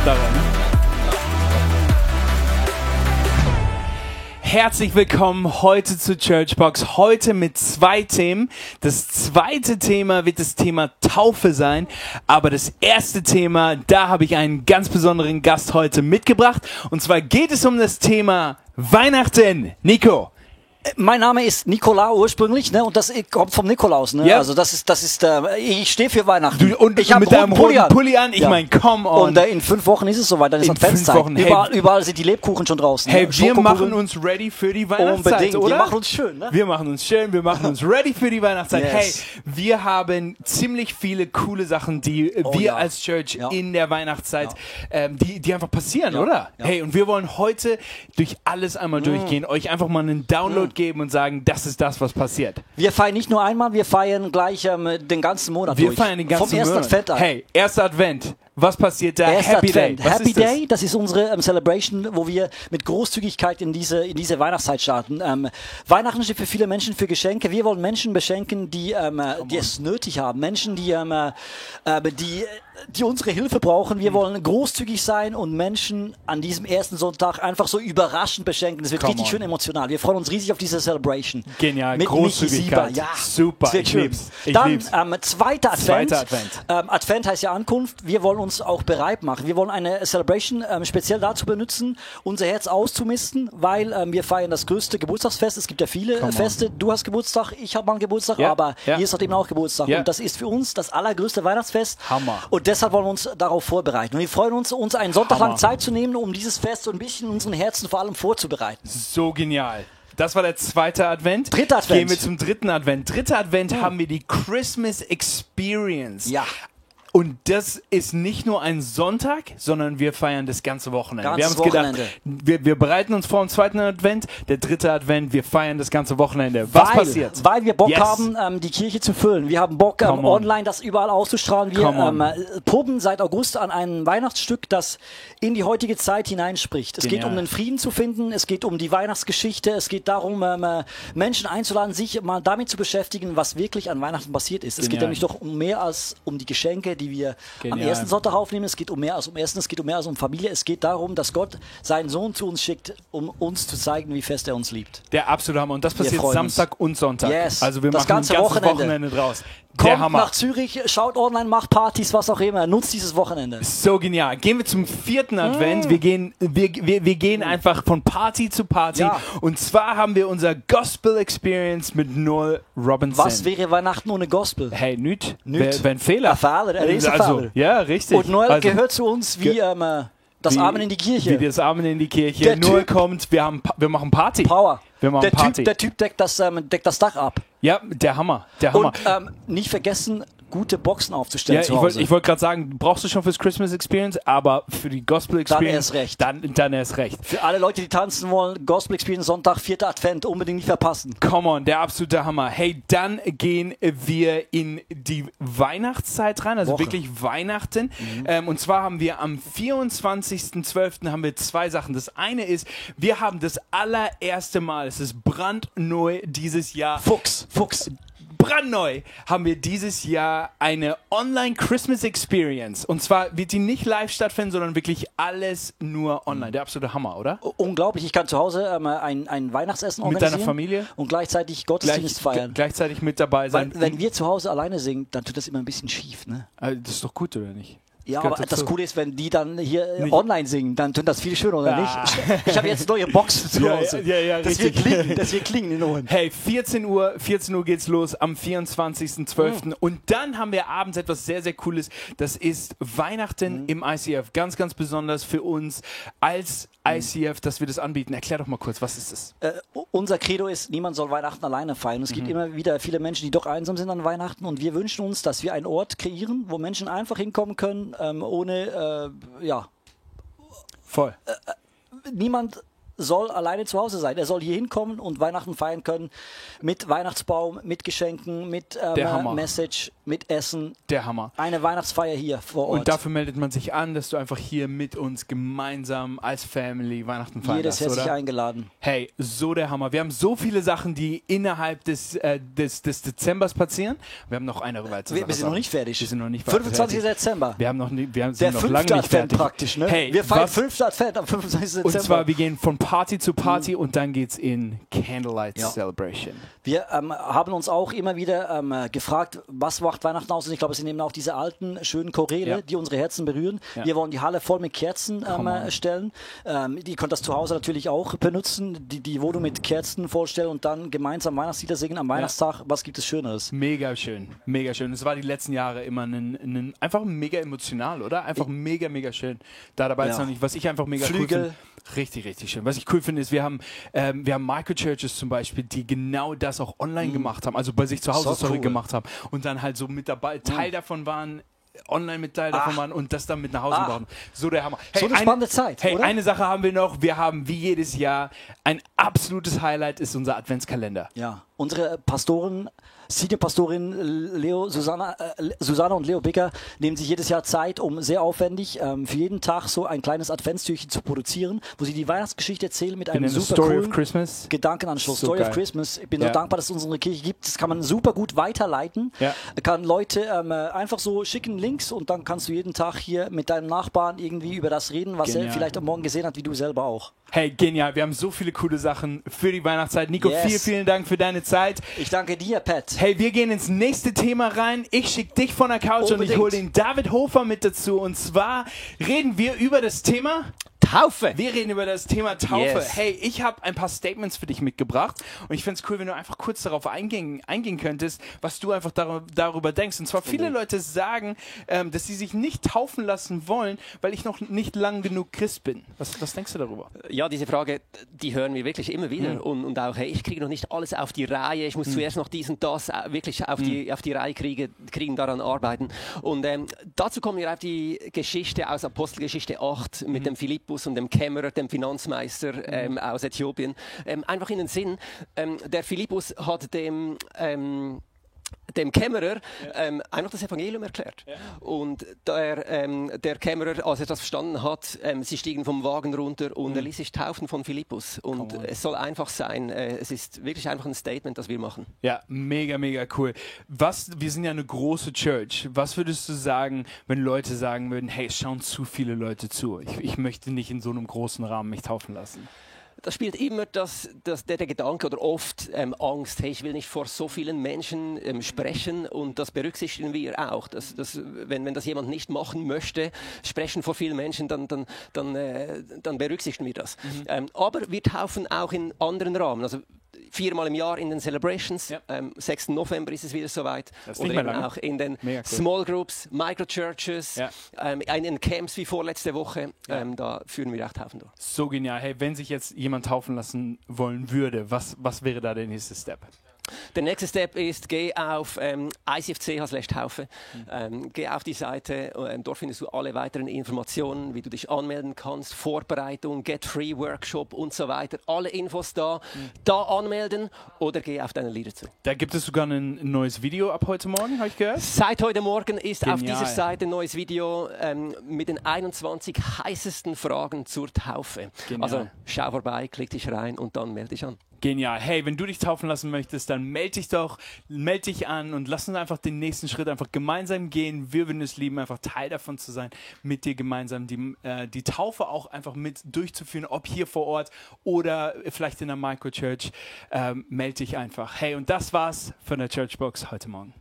daran. Herzlich willkommen heute zu Churchbox. Heute mit 2 Themen. Das zweite Thema wird das Thema Taufe sein. Aber das erste Thema, da habe ich einen ganz besonderen Gast heute mitgebracht. Und zwar geht es um das Thema Weihnachten. Nico. Mein Name ist Nikolaus ursprünglich, ne? Und das kommt vom Nikolaus, ne? Ja. Also das ist, ich stehe für Weihnachten. Und ich habe mit deinem roten Pulli an, ich meine, come on. Und in 5 Wochen ist es soweit, dann ist In 5 Adventszeit. Wochen, hey. Überall sind die Lebkuchen schon draußen. Hey, ne? wir machen uns ready für die Weihnachtszeit, Unbedingt. oder? Wir machen uns schön, ne? Wir machen uns schön, wir machen uns ready für die Weihnachtszeit. Yes. Hey, wir haben ziemlich viele coole Sachen, die wir als Church in der Weihnachtszeit, die einfach passieren, oder? Ja. Hey, und wir wollen heute durch alles einmal durchgehen, euch einfach mal einen Download geben und sagen, das ist das, was passiert. Wir feiern nicht nur einmal, wir feiern gleich den ganzen Monat Wir durch. feiern den ganzen Vom ersten Monat. Advent an. Hey, erster Advent. Was passiert da? Erster Happy Advent. Day. Was Happy ist das? Day, das ist unsere Celebration, wo wir mit Großzügigkeit in diese Weihnachtszeit starten. Weihnachten steht für viele Menschen für Geschenke. Wir wollen Menschen beschenken, die es nötig haben. Menschen, die unsere Hilfe brauchen. Wir wollen großzügig sein und Menschen an diesem ersten Sonntag einfach so überraschend beschenken. Das wird richtig schön emotional. Wir freuen uns riesig auf diese Celebration. Genial, mit Großzügigkeit. Ja, super, ich lieb's. Dann zweiter Advent. Advent. Advent heißt ja Ankunft. Wir wollen uns auch bereit machen. Wir wollen eine Celebration speziell dazu benutzen, unser Herz auszumisten, weil wir feiern das größte Geburtstagsfest. Es gibt ja viele Feste. Du hast Geburtstag, ich habe mal einen Geburtstag, aber ihr habt eben auch Geburtstag. Und das ist für uns das allergrößte Weihnachtsfest. Hammer. Und deshalb wollen wir uns darauf vorbereiten. Und wir freuen uns einen Sonntag lang Zeit zu nehmen, um dieses Fest so ein bisschen in unseren Herzen vor allem vorzubereiten. So genial. Das war der zweite Advent. Dritter Advent. Gehen wir zum dritten Advent. Dritter Advent haben wir die Christmas Experience. Ja. Und das ist nicht nur ein Sonntag, sondern wir feiern das ganze Wochenende. Wir haben uns gedacht, wir bereiten uns vor dem zweiten Advent, der dritte Advent, wir feiern das ganze Wochenende. Was passiert? Weil wir Bock haben, die Kirche zu füllen. Wir haben Bock, online das überall auszustrahlen. Wir proben seit August an einem Weihnachtsstück, das in die heutige Zeit hineinspricht. Es geht um den Frieden zu finden, es geht um die Weihnachtsgeschichte, es geht darum, Menschen einzuladen, sich mal damit zu beschäftigen, was wirklich an Weihnachten passiert ist. Es geht nämlich doch um mehr als um die Geschenke, die wir am ersten Sonntag aufnehmen. Es geht um mehr als um Essen, es geht um mehr als um Familie. Es geht darum, dass Gott seinen Sohn zu uns schickt, um uns zu zeigen, wie fest er uns liebt. Der absolute Hammer. Und das passiert Samstag und Sonntag. Yes. Also wir das machen ganze ein ganzes Wochenende draus. Kommt nach Zürich, schaut online, macht Partys, was auch immer. Nutzt dieses Wochenende. So genial. Gehen wir zum vierten Advent. Wir gehen einfach von Party zu Party. Ja. Und zwar haben wir unser Gospel Experience mit Noel Robinson. Was wäre Weihnachten ohne Gospel? Hey, nüt. Wäre ein Fehler. Ein Fehler. Ja, richtig. Und Noel gehört zu uns wie das Amen in die Kirche. Wie das Amen in die Kirche. Noel kommt, wir machen Party. Power. Wir machen Party. Der Typ deckt das Dach ab. Ja, der Hammer. Der Hammer. Und nicht vergessen, gute Boxen aufzustellen zu Hause. Ich wollte gerade sagen, brauchst du schon fürs Christmas Experience, aber für die Gospel Experience dann erst recht. Für alle Leute, die tanzen wollen, Gospel Experience Sonntag, 4. Advent, unbedingt nicht verpassen. Come on, der absolute Hammer. Hey, dann gehen wir in die Weihnachtszeit rein, also wirklich Weihnachten. Und zwar haben wir am 24.12. haben wir 2 Sachen. Das eine ist, wir haben das allererste Mal, es ist brandneu dieses Jahr. Fuchs. Brandneu haben wir dieses Jahr eine Online-Christmas Experience. Und zwar wird die nicht live stattfinden, sondern wirklich alles nur online. Der absolute Hammer, oder? Unglaublich. Ich kann zu Hause ein Weihnachtsessen organisieren. Mit deiner Familie. Und gleichzeitig Gottesdienst feiern. Gleichzeitig mit dabei sein. Weil, wenn wir zu Hause alleine singen, dann tut das immer ein bisschen schief, ne? Das ist doch gut, oder nicht? Ja, aber das Coole ist, wenn die dann hier online singen, dann tut das viel schöner, oder nicht? Ich habe jetzt neue Boxen zu Hause. Ja, das wird klingen in den Ohren. Hey, 14 Uhr geht's los am 24.12. Und dann haben wir abends etwas sehr, sehr Cooles. Das ist Weihnachten im ICF. Ganz, ganz besonders für uns als ICF, dass wir das anbieten. Erklär doch mal kurz, was ist das? Unser Credo ist, niemand soll Weihnachten alleine feiern. Es gibt immer wieder viele Menschen, die doch einsam sind an Weihnachten. Und wir wünschen uns, dass wir einen Ort kreieren, wo Menschen einfach hinkommen können, ohne, Voll. Niemand soll alleine zu Hause sein. Er soll hier hinkommen und Weihnachten feiern können mit Weihnachtsbaum, mit Geschenken, mit Message, mit Essen. Der Hammer. Eine Weihnachtsfeier hier vor Ort. Und dafür meldet man sich an, dass du einfach hier mit uns gemeinsam als Family Weihnachten feiern Jedes darfst, herzlich oder? eingeladen. Hey, so der Hammer. Wir haben so viele Sachen, die innerhalb des Dezembers passieren. Wir haben noch eine weitere Sache. Wir sind noch nicht fertig. Wir sind noch nicht 25. Dezember. Wir sind Der noch 5. lange nicht Advent fertig. praktisch, ne? Hey, wir feiern 5. Advent am 25. Dezember. Und zwar, wir gehen von Party zu Party und dann geht's in Candlelight Celebration. Wir haben uns auch immer wieder gefragt, was macht Weihnachten aus? Und ich glaube, es sind eben auch diese alten, schönen Choräle, die unsere Herzen berühren. Ja. Wir wollen die Halle voll mit Kerzen stellen. Die könnt das zu Hause natürlich auch benutzen, die Wohnung mit Kerzen vorstellen und dann gemeinsam Weihnachtslieder singen am Weihnachtstag. Was gibt es Schöneres? Mega schön, mega schön. Es war die letzten Jahre immer einfach mega emotional, oder? Einfach mega, mega schön. Da dabei ist noch nicht, was ich einfach mega cool finde. Richtig, richtig schön. Was ich cool finde, ist, wir haben Microchurches zum Beispiel, die genau das auch online gemacht haben, also bei sich zu Hause gemacht haben und dann halt so mit dabei, Teil davon waren, online mit Teil davon waren und das dann mit nach Hause brauchen. So der Hammer. Hey, so eine spannende Zeit, Hey, oder? Eine Sache haben wir noch. Wir haben wie jedes Jahr ein absolutes Highlight, ist unser Adventskalender. Ja, unsere Senior-Pastorin Susanna und Leo Bicker nehmen sich jedes Jahr Zeit, um sehr aufwendig für jeden Tag so ein kleines Adventstürchen zu produzieren, wo sie die Weihnachtsgeschichte erzählen mit einem super coolen Gedankenanschluss. Story of Christmas. Ich bin so dankbar, dass es unsere Kirche gibt. Das kann man super gut weiterleiten. Ja. Kann Leute einfach so schicken Links und dann kannst du jeden Tag hier mit deinem Nachbarn irgendwie über das reden, was er vielleicht am Morgen gesehen hat, wie du selber auch. Hey, genial. Wir haben so viele coole Sachen für die Weihnachtszeit. Nico, vielen Dank für deine Zeit. Ich danke dir, Pat. Hey, wir gehen ins nächste Thema rein. Ich schicke dich von der Couch und ich hole den David Hofer mit dazu. Und zwar reden wir über das Thema Taufe. Wir reden über das Thema Taufe. Yes. Hey, ich habe ein paar Statements für dich mitgebracht und ich fände es cool, wenn du einfach kurz darauf eingehen könntest, was du einfach darüber denkst. Und zwar viele Leute sagen, dass sie sich nicht taufen lassen wollen, weil ich noch nicht lang genug Christ bin. Was denkst du darüber? Ja, diese Frage, die hören wir wirklich immer wieder und auch, hey, ich kriege noch nicht alles auf die Reihe, ich muss zuerst noch dies und das wirklich auf die Reihe kriegen, daran arbeiten. Und dazu kommen wir auf die Geschichte aus Apostelgeschichte 8 mit dem Philippus und dem Kämmerer, dem Finanzmeister aus Äthiopien. Einfach in den Sinn, der Philippus hat dem Kämmerer einfach das Evangelium erklärt. Ja. Und der Kämmerer, als er das verstanden hat, sie stiegen vom Wagen runter und er ließ sich taufen von Philippus. Und es soll einfach sein. Es ist wirklich einfach ein Statement, das wir machen. Ja, mega, mega cool. Wir sind ja eine große Church. Was würdest du sagen, wenn Leute sagen würden, hey, es schauen zu viele Leute zu. Ich möchte nicht in so einem großen Rahmen mich taufen lassen. Da spielt immer der Gedanke oder oft Angst, hey, ich will nicht vor so vielen Menschen sprechen und das berücksichtigen wir auch. Wenn das jemand nicht machen möchte, sprechen vor vielen Menschen, dann berücksichtigen wir das. Aber wir taufen auch in anderen Rahmen. Also 4-mal im Jahr in den Celebrations. 6. November ist es wieder soweit. Oder eben auch in den Small Groups, Microchurches, in den Camps wie vorletzte Woche. Da führen wir auch Taufen durch. So genial. Hey, wenn sich jetzt jemand taufen lassen wollen würde, was wäre da der nächste Step? Der nächste Step ist, geh auf icfch/Taufe. Geh auf die Seite, dort findest du alle weiteren Informationen, wie du dich anmelden kannst, Vorbereitung, Get Free Workshop und so weiter. Alle Infos da anmelden oder geh auf deine Lieder zu. Da gibt es sogar ein neues Video ab heute Morgen, habe ich gehört? Seit heute Morgen ist auf dieser Seite ein neues Video mit den 21 heißesten Fragen zur Taufe. Genial. Also schau vorbei, klick dich rein und dann melde dich an. Genial. Hey, wenn du dich taufen lassen möchtest, dann melde dich an und lass uns einfach den nächsten Schritt einfach gemeinsam gehen. Wir würden es lieben, einfach Teil davon zu sein, mit dir gemeinsam die Taufe auch einfach mit durchzuführen, ob hier vor Ort oder vielleicht in der Microchurch. Melde dich einfach. Hey, und das war's von der Churchbox heute Morgen.